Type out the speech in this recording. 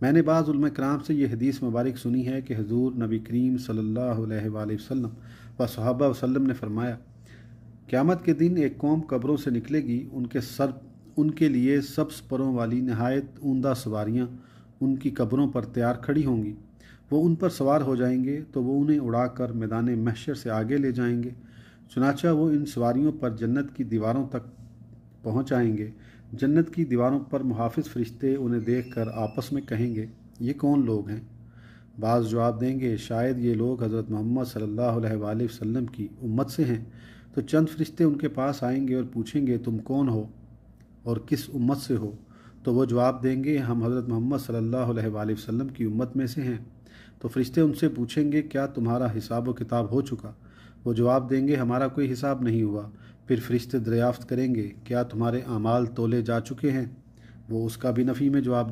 मैंने बाज़ उलमा कराम से ये हदीस मुबारक सुनी है कि हुज़ूर नबी करीम सल्लल्लाहु अलैहि वसल्लम व सहाबा वसल्लम ने फरमाया, क़यामत के दिन एक कौम कब्रों से निकलेगी, उनके लिए सब्ज़ परों वाली नहायत ऊंदा सवारियाँ उनकी कब्रों पर तैयार खड़ी होंगी। वो उन पर सवार हो जाएंगे तो वो उन्हें उड़ाकर मैदान महशर से आगे ले जाएंगे। चुनाचा वो इन सवारियों पर जन्नत की दीवारों तक पहुँच आएंगे। जन्नत की दीवारों पर मुहाफ़िज़ फ़रिश्ते उन्हें देखकर आपस में कहेंगे, ये कौन लोग हैं? बाज़ जवाब देंगे, शायद ये लोग हज़रत मोहम्मद सल्लल्लाहु अलैहि वसल्लम की उम्मत से हैं। तो चंद फरिश्ते उनके पास आएंगे और पूछेंगे, तुम कौन हो और किस उम्मत से हो? तो वो जवाब देंगे, हम हज़रत मोहम्मद सल्लल्लाहु अलैहि वसल्लम की उम्मत में से हैं। तो फरिश्ते उनसे पूछेंगे, क्या तुम्हारा हिसाब व किताब हो चुका? वो जवाब देंगे, हमारा कोई हिसाब नहीं हुआ। फिर फरिश्ते दरियाफ्त करेंगे, क्या तुम्हारे अमाल तोले जा चुके हैं? वो उसका भी नफ़ी में जवाब देंगे।